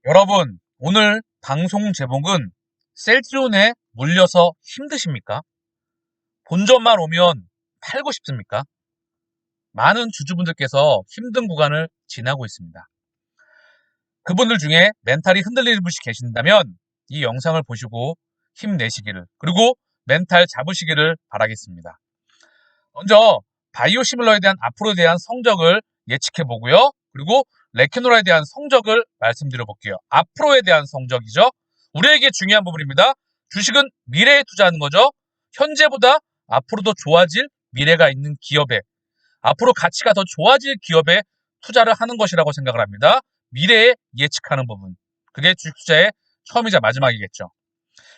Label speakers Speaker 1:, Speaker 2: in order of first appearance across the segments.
Speaker 1: 여러분, 오늘 방송 제목은 셀트리온에 물려서 힘드십니까? 본전만 오면 팔고 싶습니까? 많은 주주분들께서 힘든 구간을 지나고 있습니다. 그분들 중에 멘탈이 흔들리는 분이 계신다면 이 영상을 보시고 힘내시기를, 그리고 멘탈 잡으시기를 바라겠습니다. 먼저 바이오시밀러에 대한 앞으로에 대한 성적을 예측해 보고요. 그리고 레캐노라에 대한 성적을 말씀드려 볼게요. 앞으로에 대한 성적이죠. 우리에게 중요한 부분입니다. 주식은 미래에 투자하는 거죠. 현재보다 앞으로 더 좋아질 미래가 있는 기업에, 앞으로 가치가 더 좋아질 기업에 투자를 하는 것이라고 생각을 합니다. 미래에 예측하는 부분. 그게 주식 투자의 처음이자 마지막이겠죠.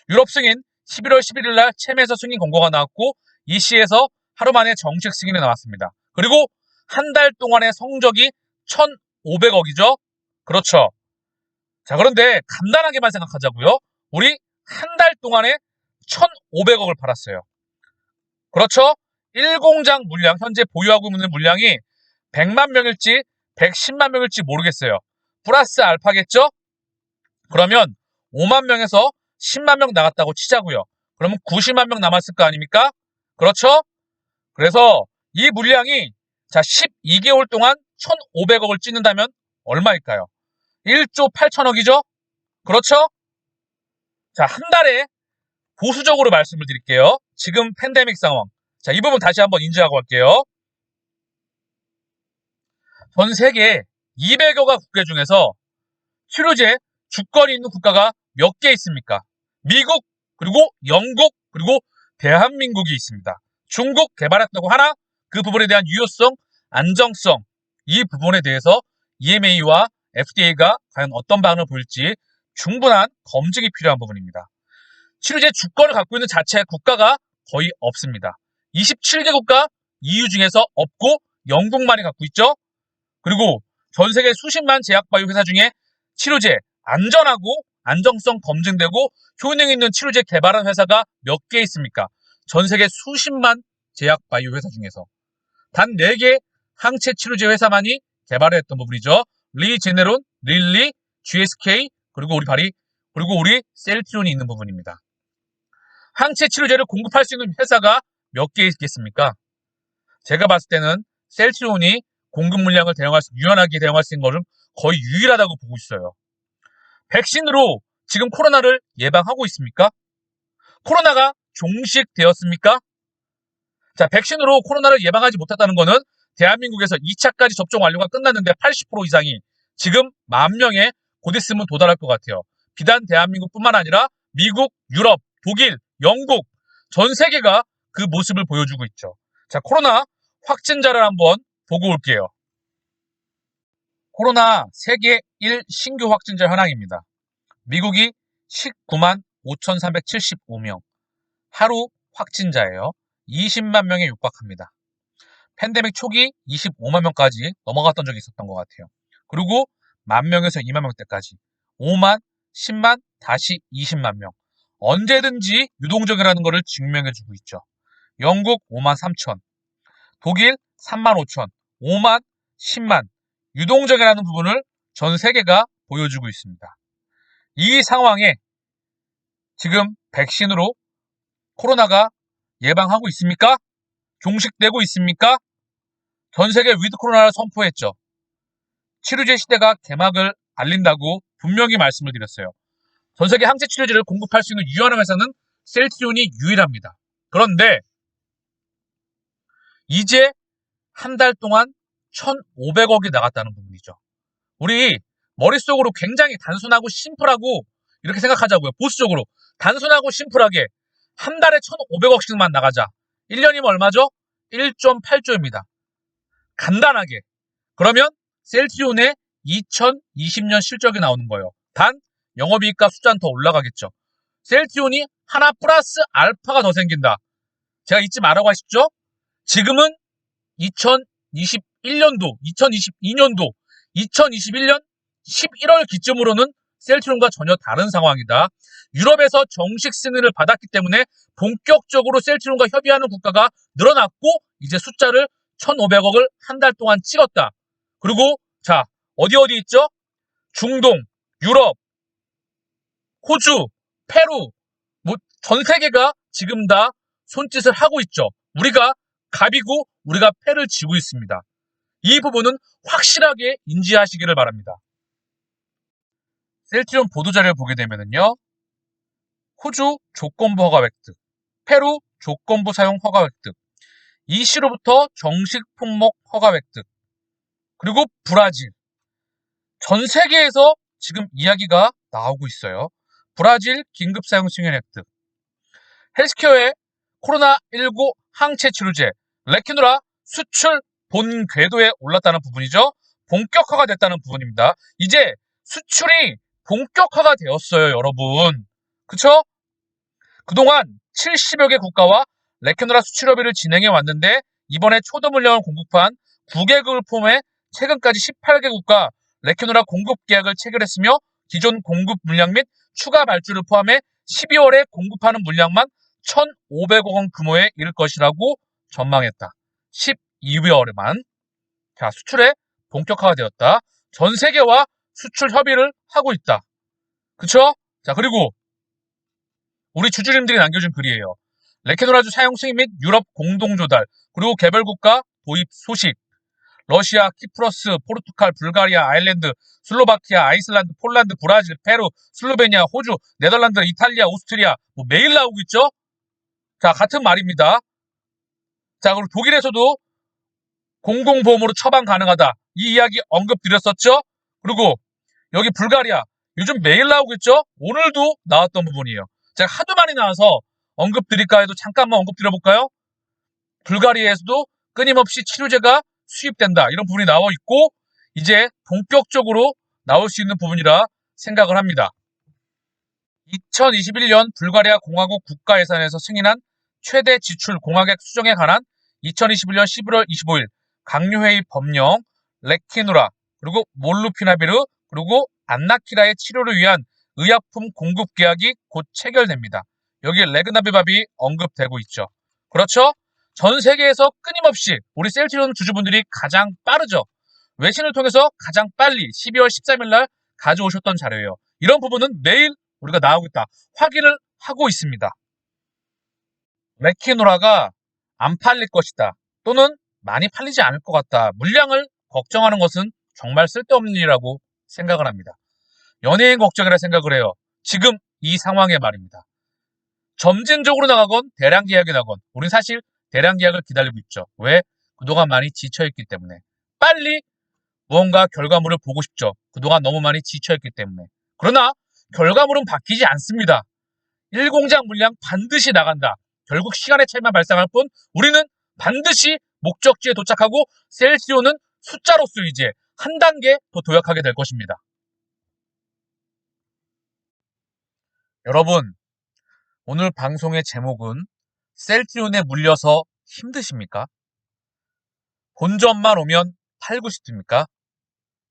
Speaker 1: 유럽 승인 11월 11일 날 체매에서 승인 공고가 나왔고 EC에서 하루 만에 정식 승인이 나왔습니다. 그리고 한 달 동안의 성적이 1,500억이죠. 그렇죠. 자, 그런데 간단하게만 생각하자고요. 우리 한 달 동안에 1,500억을 팔았어요. 그렇죠. 1공장 물량, 현재 보유하고 있는 물량이 100만 명일지 110만 명일지 모르겠어요. 플러스 알파겠죠? 그러면 5만 명에서 10만 명 나갔다고 치자고요. 그러면 90만 명 남았을 거 아닙니까? 그렇죠? 그래서 이 물량이 자 12개월 동안 1,500억을 찍는다면 얼마일까요? 1조 8천억이죠? 그렇죠? 자, 한 달에 보수적으로 말씀을 드릴게요. 지금 팬데믹 상황. 자, 이 부분 다시 한번 인지하고 갈게요. 전 세계 200여가 국가 중에서 치료제 주권이 있는 국가가 몇 개 있습니까? 미국, 그리고 영국, 그리고 대한민국이 있습니다. 중국 개발했다고 하나? 그 부분에 대한 유효성, 안정성, 이 부분에 대해서 EMA와 FDA가 과연 어떤 반응을 보일지 충분한 검증이 필요한 부분입니다. 치료제 주권을 갖고 있는 자체 국가가 거의 없습니다. 27개 국가 EU 중에서 없고 영국만이 갖고 있죠. 그리고 전 세계 수십만 제약바이오 회사 중에 치료제 안전하고 안정성 검증되고 효능 있는 치료제 개발한 회사가 몇 개 있습니까? 전 세계 수십만 제약바이오 회사 중에서 단 4개 항체 치료제 회사만이 개발을 했던 부분이죠. 리제네론, 릴리, GSK, 그리고 우리 셀트리온이 있는 부분입니다. 항체 치료제를 공급할 수 있는 회사가 몇 개 있겠습니까? 제가 봤을 때는 셀트리온이 공급 물량을 유연하게 대응할 수 있는 것은 거의 유일하다고 보고 있어요. 백신으로 지금 코로나를 예방하고 있습니까? 코로나가 종식되었습니까? 자, 백신으로 코로나를 예방하지 못했다는 것은 대한민국에서 2차까지 접종 완료가 끝났는데 80% 이상이 지금 10,000명에 곧 있으면 도달할 것 같아요. 비단 대한민국뿐만 아니라 미국, 유럽, 독일, 영국, 전 세계가 그 모습을 보여주고 있죠. 자, 코로나 확진자를 한번 보고 올게요. 코로나 세계 1 신규 확진자 현황입니다. 미국이 19만 5,375명. 하루 확진자예요. 20만 명에 육박합니다. 팬데믹 초기 25만 명까지 넘어갔던 적이 있었던 것 같아요. 그리고 10,000명에서 2만 명대까지 5만, 10만, 다시 20만 명. 언제든지 유동적이라는 것을 증명해주고 있죠. 영국 5만 3천, 독일 3만 5천, 5만, 10만. 유동적이라는 부분을 전 세계가 보여주고 있습니다. 이 상황에 지금 백신으로 코로나가 예방하고 있습니까? 종식되고 있습니까? 전 세계 위드 코로나를 선포했죠. 치료제 시대가 개막을 알린다고 분명히 말씀을 드렸어요. 전 세계 항체 치료제를 공급할 수 있는 유연한 회사는 셀트리온이 유일합니다. 그런데 이제 한 달 동안 1,500억이 나갔다는 부분이죠. 우리 머릿속으로 굉장히 단순하고 심플하고 이렇게 생각하자고요. 보수적으로 단순하고 심플하게 한 달에 1,500억씩만 나가자. 1년이면 얼마죠? 1.8조입니다. 간단하게. 그러면 셀트리온의 2020년 실적이 나오는 거예요. 단 영업이익과 숫자는 더 올라가겠죠. 셀트리온이 하나 플러스 알파가 더 생긴다. 제가 잊지 말라고 하십시오. 지금은 2021년도, 2022년도, 2021년 11월 기점으로는 셀트리온과 전혀 다른 상황이다. 유럽에서 정식 승인을 받았기 때문에 본격적으로 셀트리온과 협의하는 국가가 늘어났고 이제 숫자를 1,500억을 한 달 동안 찍었다. 그리고 자, 어디 있죠? 중동, 유럽, 호주, 페루, 뭐 전 세계가 지금 다 손짓을 하고 있죠. 우리가 갑이고 우리가 패를 쥐고 있습니다. 이 부분은 확실하게 인지하시기를 바랍니다. 셀트리온 보도자료를 보게 되면요. 호주 조건부 허가 획득, 페루 조건부 사용 허가 획득, 이시로부터 정식 품목 허가 획득, 그리고 브라질. 전 세계에서 지금 이야기가 나오고 있어요. 브라질 긴급 사용 승인 획득, 헬스케어의 코로나19 항체 치료제 레키누라 수출 본 궤도에 올랐다는 부분이죠. 본격화가 됐다는 부분입니다. 이제 수출이 본격화가 되었어요, 여러분. 그쵸? 그동안 70여 개 국가와 레키누라 수출 협의를 진행해 왔는데 이번에 초도 물량을 공급한 9개국을 포함해 최근까지 18개 국가 레키누라 공급 계약을 체결했으며 기존 공급 물량 및 추가 발주를 포함해 12월에 공급하는 물량만 1,500억 원 규모에 이를 것이라고 전망했다. 12월에만. 자, 수출에 본격화가 되었다. 전 세계와 수출 협의를 하고 있다. 그쵸? 자, 그리고 우리 주주님들이 남겨준 글이에요. 레케노라주 사용 승인 및 유럽 공동 조달, 그리고 개별국가 도입 소식. 러시아, 키프러스, 포르투갈, 불가리아, 아일랜드, 슬로바키아, 아이슬란드, 폴란드, 브라질, 페루, 슬로베니아, 호주, 네덜란드, 이탈리아, 오스트리아 뭐 매일 나오고 있죠? 자, 같은 말입니다. 자, 그리고 독일에서도 공공보험으로 처방 가능하다. 이 이야기 언급드렸었죠? 그리고 여기 불가리아 요즘 매일 나오고 있죠? 오늘도 나왔던 부분이에요. 제가 하도 많이 나와서 언급드릴까 해도 잠깐만 언급드려볼까요? 불가리아에서도 끊임없이 치료제가 수입된다. 이런 부분이 나와 있고 이제 본격적으로 나올 수 있는 부분이라 생각을 합니다. 2021년 불가리아 공화국 국가예산에서 승인한 최대 지출 공화객 수정에 관한 2021년 11월 25일 강요회의 법령 레키누라 그리고 몰루피나비르 그리고 안나키라의 치료를 위한 의약품 공급 계약이 곧 체결됩니다. 여기에 레그나비밥이 언급되고 있죠. 그렇죠? 전 세계에서 끊임없이 우리 셀트리온 주주분들이 가장 빠르죠. 외신을 통해서 가장 빨리 12월 13일 날 가져오셨던 자료예요. 이런 부분은 매일 우리가 나오고 있다. 확인을 하고 있습니다. 레키노라가 안 팔릴 것이다. 또는 많이 팔리지 않을 것 같다. 물량을 걱정하는 것은 정말 쓸데없는 일이라고 생각을 합니다. 연예인 걱정이라 생각을 해요. 지금 이 상황에 말입니다. 점진적으로 나가건 대량 계약이 나건 우린 사실 대량 계약을 기다리고 있죠. 왜? 그동안 많이 지쳐있기 때문에. 빨리 무언가 결과물을 보고 싶죠. 그동안 너무 많이 지쳐있기 때문에. 그러나 결과물은 바뀌지 않습니다. 1공장 물량 반드시 나간다. 결국 시간의 차이만 발생할 뿐 우리는 반드시 목적지에 도착하고 셀트리온은 숫자로서 이제 한 단계 더 도약하게 될 것입니다. 여러분, 오늘 방송의 제목은 셀트리온에 물려서 힘드십니까? 본점만 오면 팔고 싶습니까?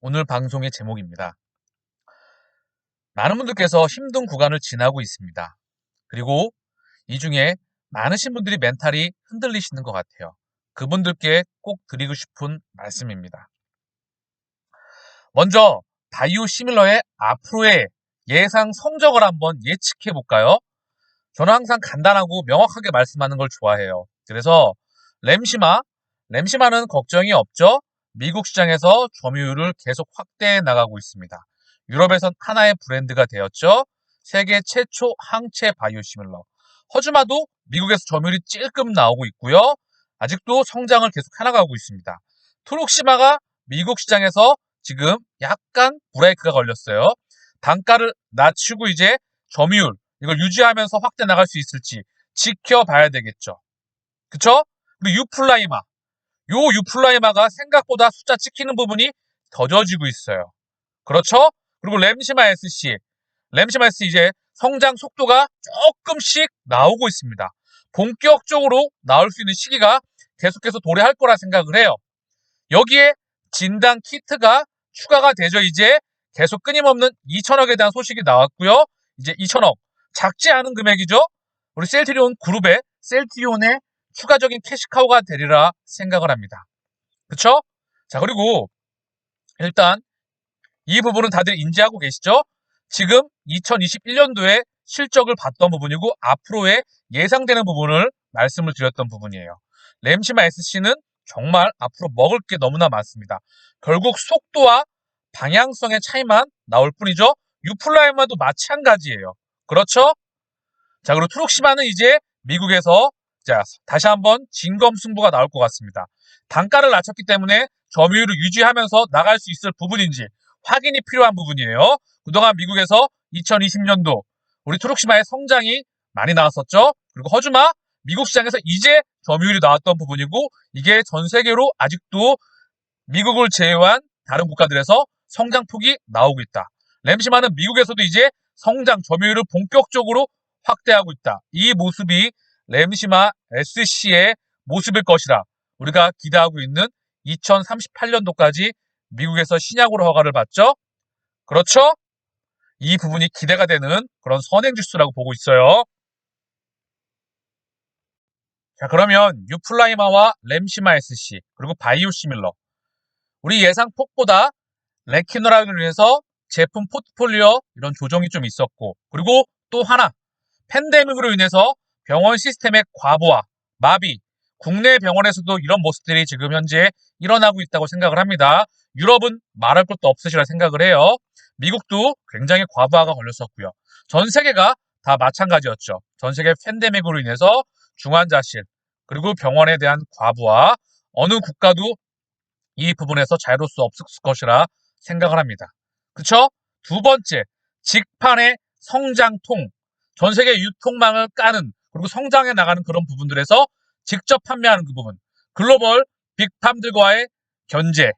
Speaker 1: 오늘 방송의 제목입니다. 많은 분들께서 힘든 구간을 지나고 있습니다. 그리고 이 중에 많으신 분들이 멘탈이 흔들리시는 것 같아요. 그분들께 꼭 드리고 싶은 말씀입니다. 먼저 바이오 시밀러의 앞으로의 예상 성적을 한번 예측해 볼까요? 저는 항상 간단하고 명확하게 말씀하는 걸 좋아해요. 그래서 램시마는 걱정이 없죠. 미국 시장에서 점유율을 계속 확대해 나가고 있습니다. 유럽에선 하나의 브랜드가 되었죠. 세계 최초 항체 바이오시밀러. 허즈마도 미국에서 점유율이 찔끔 나오고 있고요. 아직도 성장을 계속 해나가고 있습니다. 트록시마가 미국 시장에서 지금 약간 브레이크가 걸렸어요. 단가를 낮추고 이제 점유율 이걸 유지하면서 확대 나갈 수 있을지 지켜봐야 되겠죠. 그쵸? 그리고 유플라이마가 생각보다 숫자 찍히는 부분이 더뎌지고 있어요. 그렇죠? 그리고 램시마 SC 이제 성장 속도가 조금씩 나오고 있습니다. 본격적으로 나올 수 있는 시기가 계속해서 도래할 거라 생각을 해요. 여기에 진단 키트가 추가가 되죠. 이제 계속 끊임없는 2천억에 대한 소식이 나왔고요. 이제 2천억 작지 않은 금액이죠. 우리 셀트리온 그룹의 셀트리온의 추가적인 캐시카우가 되리라 생각을 합니다. 그쵸? 자, 그리고 일단 이 부분은 다들 인지하고 계시죠? 지금 2021년도에 실적을 봤던 부분이고 앞으로의 예상되는 부분을 말씀을 드렸던 부분이에요. 램시마 SC는 정말 앞으로 먹을 게 너무나 많습니다. 결국 속도와 방향성의 차이만 나올 뿐이죠. 유플라이마도 마찬가지예요. 그렇죠? 자, 그리고 트룩시마는 이제 미국에서 자, 다시 한번 진검승부가 나올 것 같습니다. 단가를 낮췄기 때문에 점유율을 유지하면서 나갈 수 있을 부분인지 확인이 필요한 부분이에요. 그동안 미국에서 2020년도 우리 트룩시마의 성장이 많이 나왔었죠. 그리고 허즈마 미국 시장에서 이제 점유율이 나왔던 부분이고 이게 전 세계로 아직도 미국을 제외한 다른 국가들에서 성장폭이 나오고 있다. 램시마는 미국에서도 이제 성장 점유율을 본격적으로 확대하고 있다. 이 모습이 램시마 SC의 모습일 것이라 우리가 기대하고 있는 2038년도까지 미국에서 신약으로 허가를 받죠. 그렇죠? 이 부분이 기대가 되는 그런 선행지수라고 보고 있어요. 자, 그러면 유플라이마와 램시마 SC 그리고 바이오시밀러 우리 예상폭보다 레퀴노락을 위해서 제품 포트폴리오 이런 조정이 좀 있었고 그리고 또 하나 팬데믹으로 인해서 병원 시스템의 과부하, 마비 국내 병원에서도 이런 모습들이 지금 현재 일어나고 있다고 생각을 합니다. 유럽은 말할 것도 없으시라 생각을 해요. 미국도 굉장히 과부하가 걸렸었고요. 전 세계가 다 마찬가지였죠. 전 세계 팬데믹으로 인해서 중환자실 그리고 병원에 대한 과부하 어느 국가도 이 부분에서 자유로울 수 없을 것이라 생각을 합니다. 그쵸? 두 번째, 직판의 성장통. 전 세계 유통망을 까는 그리고 성장해 나가는 그런 부분들에서 직접 판매하는 그 부분. 글로벌 빅팜들과의 견제.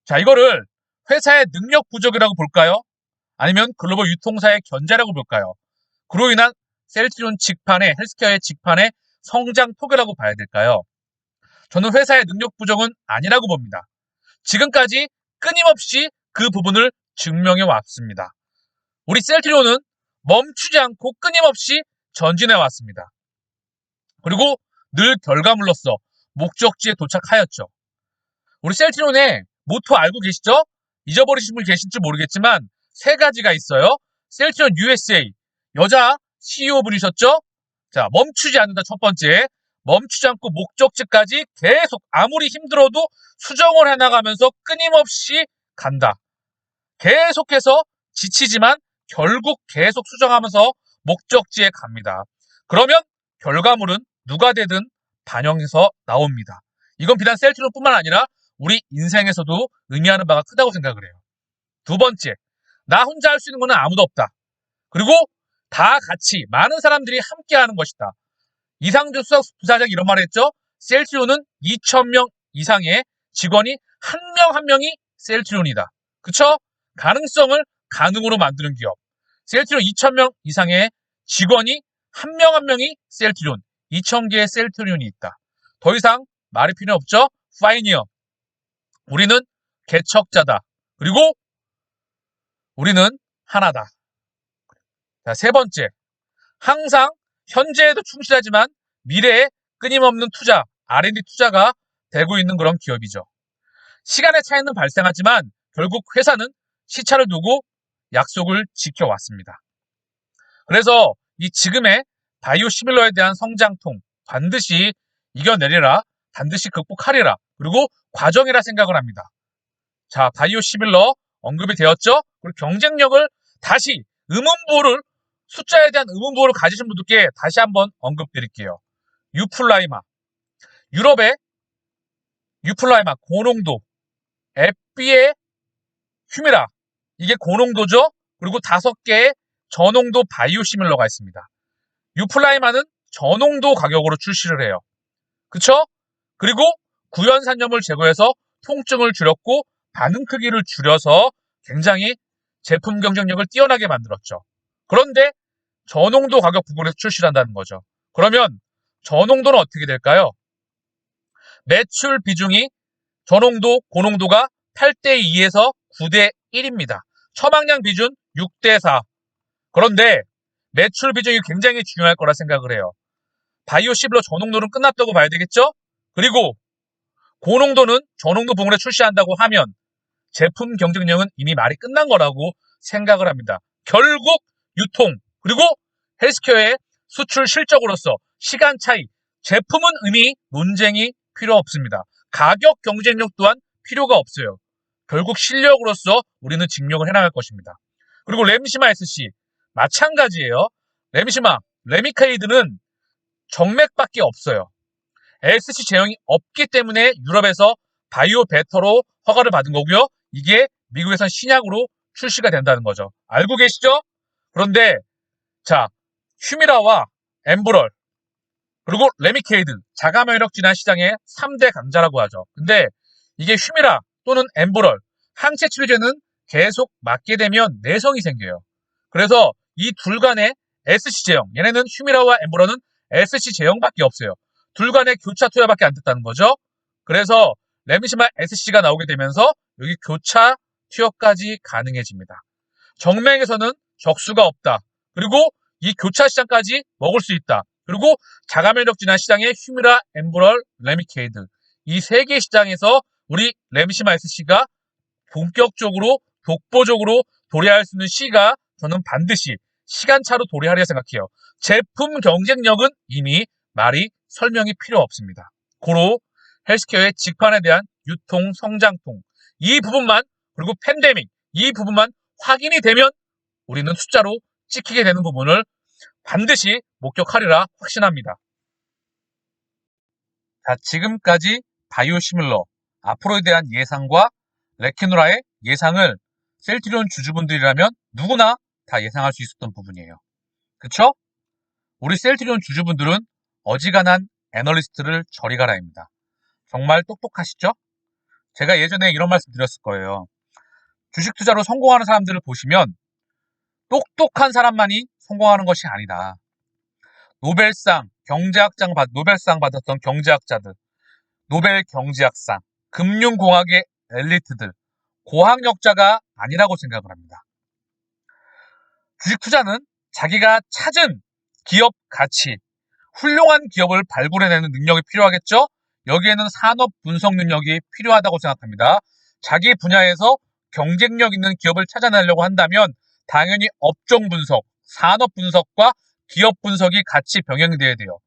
Speaker 1: 자, 이거를 회사의 능력 부족이라고 볼까요? 아니면 글로벌 유통사의 견제라고 볼까요? 그로 인한 셀트리온 직판의 헬스케어의 직판의 성장폭이라고 봐야 될까요? 저는 회사의 능력 부족은 아니라고 봅니다. 지금까지 끊임없이 그 부분을 증명해 왔습니다. 우리 셀트리온은 멈추지 않고 끊임없이 전진해 왔습니다. 그리고 늘 결과물로서 목적지에 도착하였죠. 우리 셀트리온의 모토 알고 계시죠? 잊어버리신 분 계실지 모르겠지만 세 가지가 있어요. 셀트리온 USA 여자 CEO 분이셨죠? 자, 멈추지 않는다 첫 번째. 멈추지 않고 목적지까지 계속 아무리 힘들어도 수정을 해나가면서 끊임없이 간다. 계속해서 지치지만 결국 계속 수정하면서 목적지에 갑니다. 그러면 결과물은 누가 되든 반영해서 나옵니다. 이건 비단 셀트리온뿐만 아니라 우리 인생에서도 의미하는 바가 크다고 생각을 해요. 두 번째, 나 혼자 할 수 있는 것은 아무도 없다. 그리고 다 같이 많은 사람들이 함께하는 것이다. 이상준 부사장이 이런 말을 했죠. 셀트리온은 2,000명 이상의 직원이 한 명 한 명이 셀트리온이다. 그쵸? 가능성을 가능으로 만드는 기업. 셀트리온 2,000명 이상의 직원이 한 명 한 명이 셀트리온. 2,000개의 셀트리온이 있다. 더 이상 말이 필요 없죠? 파이니어. 우리는 개척자다. 그리고 우리는 하나다. 자, 세 번째. 항상 현재에도 충실하지만 미래에 끊임없는 투자, R&D 투자가 되고 있는 그런 기업이죠. 시간의 차이는 발생하지만 결국 회사는 시차를 두고 약속을 지켜왔습니다. 그래서 이 지금의 바이오 시밀러에 대한 성장통 반드시 이겨내리라, 반드시 극복하리라, 그리고 과정이라 생각을 합니다. 자, 바이오 시밀러 언급이 되었죠? 그리고 경쟁력을 다시 의문부호를 숫자에 대한 의문부호를 가지신 분들께 다시 한번 언급드릴게요. 유플라이마, 유럽의 유플라이마 고농도, 에피의 휴미라, 이게 고농도죠? 그리고 5개의 저농도 바이오시밀러가 있습니다. 유플라이마는 저농도 가격으로 출시를 해요. 그쵸? 그리고 구연산염을 제거해서 통증을 줄였고 반응 크기를 줄여서 굉장히 제품 경쟁력을 뛰어나게 만들었죠. 그런데 저농도 가격 부분에서 출시를 한다는 거죠. 그러면 저농도는 어떻게 될까요? 매출 비중이 저농도, 고농도가 8대2에서 9대1입니다. 처방량 비중 6대4. 그런데 매출 비중이 굉장히 중요할 거라 생각을 해요. 바이오시밀러 저농도는 끝났다고 봐야 되겠죠? 그리고 고농도는 저농도 부분에 출시한다고 하면 제품 경쟁력은 이미 말이 끝난 거라고 생각을 합니다. 결국 유통 그리고 헬스케어의 수출 실적으로서 시간 차이, 제품은 이미 논쟁이 필요 없습니다. 가격 경쟁력 또한 필요가 없어요. 결국 실력으로서 우리는 증명을 해나갈 것입니다. 그리고 램시마 SC 마찬가지예요. 램시마, 레미카이드는 정맥밖에 없어요. SC 제형이 없기 때문에 유럽에서 바이오 베터로 허가를 받은 거고요. 이게 미국에선 신약으로 출시가 된다는 거죠. 알고 계시죠? 그런데 자, 휴미라와 엠브럴 그리고 레미케이드 자가 면역 질환 시장의 3대 강자라고 하죠. 근데 이게 휴미라 또는 엠브럴 항체 치료제는 계속 맞게 되면 내성이 생겨요. 그래서 이 둘 간의 SC 제형, 얘네는 휴미라와 엠브럴은 SC 제형밖에 없어요. 둘 간의 교차 투여밖에 안 됐다는 거죠. 그래서 레미시마 SC가 나오게 되면서 여기 교차 투여까지 가능해집니다. 정맥에서는 적수가 없다. 그리고 이 교차 시장까지 먹을 수 있다. 그리고 자가면역 질환 시장의 휴미라, 엠브럴, 레미케이드 이 세 개 시장에서 우리 레미시마 SC가 본격적으로 독보적으로 도래할 수 있는 시가 저는 반드시 시간차로 도래하리라 생각해요. 제품 경쟁력은 이미 말이 설명이 필요 없습니다. 고로 헬스케어의 직판에 대한 유통, 성장통 이 부분만 그리고 팬데믹 이 부분만 확인이 되면 우리는 숫자로 찍히게 되는 부분을 반드시 목격하리라 확신합니다. 자, 지금까지 바이오시밀러 앞으로에 대한 예상과 레키노라의 예상을 셀트리온 주주분들이라면 누구나 다 예상할 수 있었던 부분이에요. 그쵸? 우리 셀트리온 주주분들은 어지간한 애널리스트를 저리 가라입니다. 정말 똑똑하시죠? 제가 예전에 이런 말씀 드렸을 거예요. 주식 투자로 성공하는 사람들을 보시면 똑똑한 사람만이 성공하는 것이 아니다. 노벨상 받았던 경제학자들, 노벨 경제학상, 금융공학의 엘리트들, 고학력자가 아니라고 생각을 합니다. 주식 투자는 자기가 찾은 기업 가치, 훌륭한 기업을 발굴해내는 능력이 필요하겠죠? 여기에는 산업 분석 능력이 필요하다고 생각합니다. 자기 분야에서 경쟁력 있는 기업을 찾아내려고 한다면 당연히 업종 분석, 산업 분석과 기업 분석이 같이 병행이 돼야 돼요.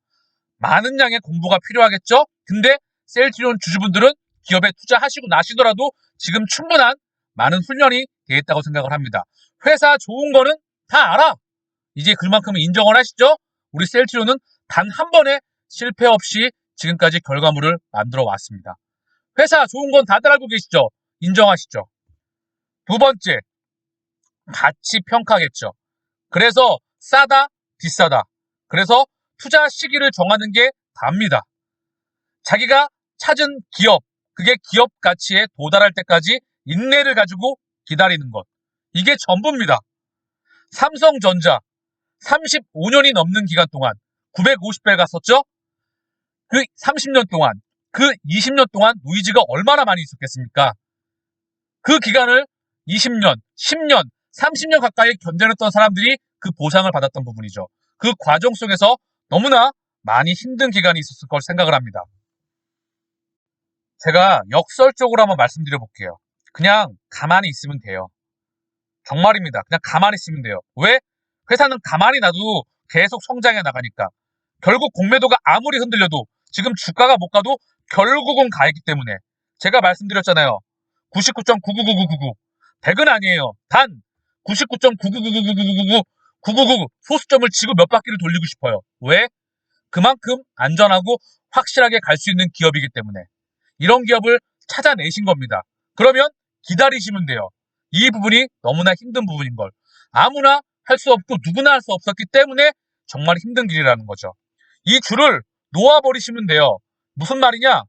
Speaker 1: 많은 양의 공부가 필요하겠죠? 근데 셀트리온 주주분들은 기업에 투자하시고 나시더라도 지금 충분한 많은 훈련이 되겠다고 생각을 합니다. 회사 좋은 거는 다 알아. 이제 그만큼 인정을 하시죠? 우리 셀트리온은 단 한 번에 실패 없이 지금까지 결과물을 만들어 왔습니다. 회사 좋은 건 다들 알고 계시죠? 인정하시죠? 두 번째, 가치 평가겠죠. 그래서 싸다, 비싸다. 그래서 투자 시기를 정하는 게 답니다. 자기가 찾은 기업, 그게 기업 가치에 도달할 때까지 인내를 가지고 기다리는 것. 이게 전부입니다. 삼성전자 35년이 넘는 기간 동안 950배 갔었죠? 그 30년 동안, 그 20년 동안 노이즈가 얼마나 많이 있었겠습니까? 그 기간을 20년, 10년, 30년 가까이 견뎌냈던 사람들이 그 보상을 받았던 부분이죠. 그 과정 속에서 너무나 많이 힘든 기간이 있었을 걸 생각을 합니다. 제가 역설적으로 한번 말씀드려 볼게요. 그냥 가만히 있으면 돼요. 정말입니다. 그냥 가만히 있으면 돼요. 왜? 회사는 가만히 놔도 계속 성장해 나가니까. 결국 공매도가 아무리 흔들려도 지금 주가가 못 가도 결국은 가있기 때문에. 제가 말씀드렸잖아요. 99.9999999. 100은 아니에요. 단 99.999999999 소수점을 치고 몇 바퀴를 돌리고 싶어요. 왜? 그만큼 안전하고 확실하게 갈 수 있는 기업이기 때문에. 이런 기업을 찾아내신 겁니다. 그러면 기다리시면 돼요. 이 부분이 너무나 힘든 부분인 걸. 아무나 할 수 없고 누구나 할 수 없었기 때문에 정말 힘든 길이라는 거죠. 이 줄을 놓아버리시면 돼요. 무슨 말이냐?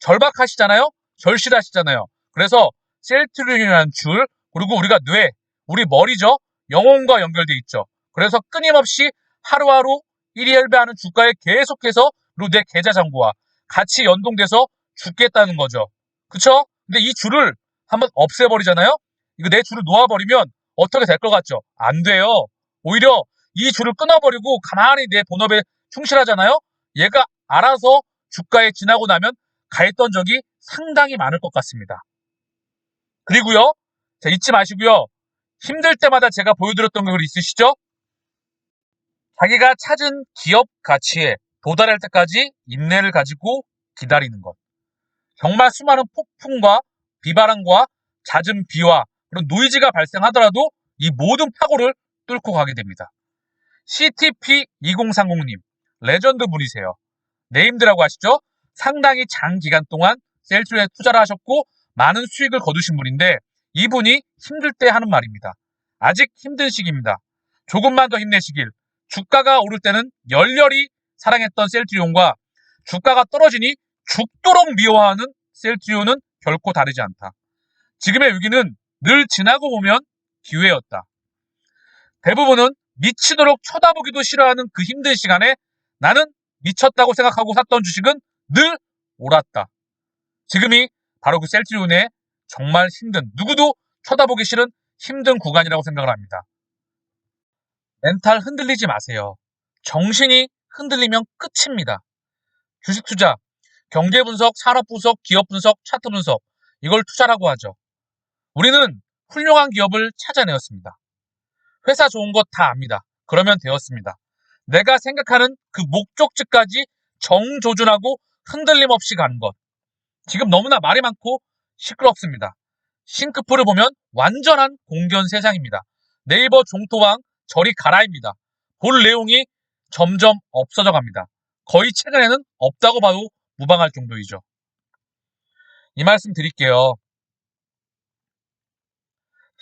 Speaker 1: 절박하시잖아요? 절실하시잖아요. 그래서 셀트리온이라는 줄, 그리고 우리가 뇌, 우리 머리죠? 영혼과 연결돼 있죠. 그래서 끊임없이 하루하루 1일배하는 주가에 계속해서 그리고 내 계좌 잔고와 같이 연동돼서 죽겠다는 거죠. 그쵸? 근데 이 줄을 한번 없애버리잖아요? 이거 내 줄을 놓아버리면 어떻게 될 것 같죠? 안 돼요. 오히려 이 줄을 끊어버리고 가만히 내 본업에 충실하잖아요? 얘가 알아서 주가에 지나고 나면 가했던 적이 상당히 많을 것 같습니다. 그리고요, 자, 잊지 마시고요. 힘들 때마다 제가 보여드렸던 거 있으시죠? 자기가 찾은 기업 가치에 도달할 때까지 인내를 가지고 기다리는 것. 정말 수많은 폭풍과 비바람과 잦은 비와 그런 노이즈가 발생하더라도 이 모든 파고를 뚫고 가게 됩니다. CTP2030님, 레전드 분이세요. 네임드라고 하시죠? 상당히 장기간 동안 셀트리온에 투자를 하셨고 많은 수익을 거두신 분인데 이분이 힘들 때 하는 말입니다. 아직 힘든 시기입니다. 조금만 더 힘내시길. 주가가 오를 때는 열렬히 사랑했던 셀트리온과 주가가 떨어지니 죽도록 미워하는 셀트리온은 결코 다르지 않다. 지금의 위기는 늘 지나고 보면 기회였다. 대부분은 미치도록 쳐다보기도 싫어하는 그 힘든 시간에 나는 미쳤다고 생각하고 샀던 주식은 늘 옳았다. 지금이 바로 그 셀트리온의 정말 힘든, 누구도 쳐다보기 싫은 힘든 구간이라고 생각을 합니다. 멘탈 흔들리지 마세요. 정신이 흔들리면 끝입니다. 주식 투자, 경제 분석, 산업 분석, 기업 분석, 차트 분석, 이걸 투자라고 하죠. 우리는 훌륭한 기업을 찾아내었습니다. 회사 좋은 것 다 압니다. 그러면 되었습니다. 내가 생각하는 그 목적지까지 정조준하고 흔들림 없이 가는 것. 지금 너무나 말이 많고 시끄럽습니다. 싱크풀을 보면 완전한 공견 세상입니다. 네이버 종토방 저리 가라입니다. 볼 내용이 점점 없어져 갑니다. 거의 최근에는 없다고 봐도 무방할 정도이죠. 이 말씀 드릴게요.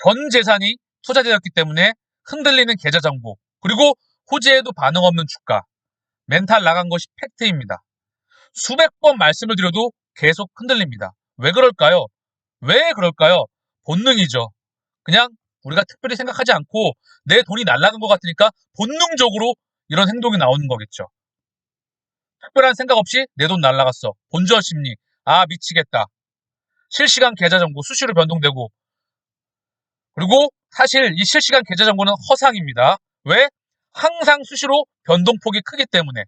Speaker 1: 전 재산이 투자되었기 때문에 흔들리는 계좌 정보, 그리고 호재에도 반응 없는 주가, 멘탈 나간 것이 팩트입니다. 수백 번 말씀을 드려도 계속 흔들립니다. 왜 그럴까요? 왜 그럴까요? 본능이죠. 그냥 우리가 특별히 생각하지 않고 내 돈이 날아간 것 같으니까 본능적으로 이런 행동이 나오는 거겠죠. 특별한 생각 없이 내 돈 날아갔어. 본전 심리. 아, 미치겠다. 실시간 계좌 정보 수시로 변동되고, 그리고 사실 이 실시간 계좌 정보는 허상입니다. 왜? 항상 수시로 변동폭이 크기 때문에.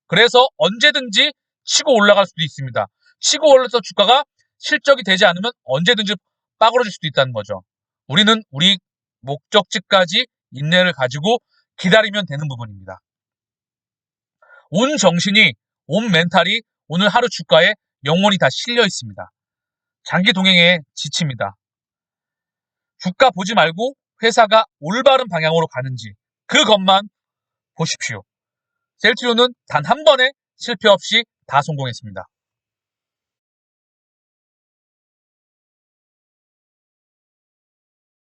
Speaker 1: 그래서 언제든지 치고 올라갈 수도 있습니다. 치고 올라서 주가가 실적이 되지 않으면 언제든지 빠그러질 수도 있다는 거죠. 우리는 우리 목적지까지 인내를 가지고 기다리면 되는 부분입니다. 온 정신이, 온 멘탈이 오늘 하루 주가에 영원히 다 실려 있습니다. 장기 동행에 지칩니다. 주가 보지 말고 회사가 올바른 방향으로 가는지 그것만 보십시오. 셀트리온은 단 한 번의 실패 없이 다 성공했습니다.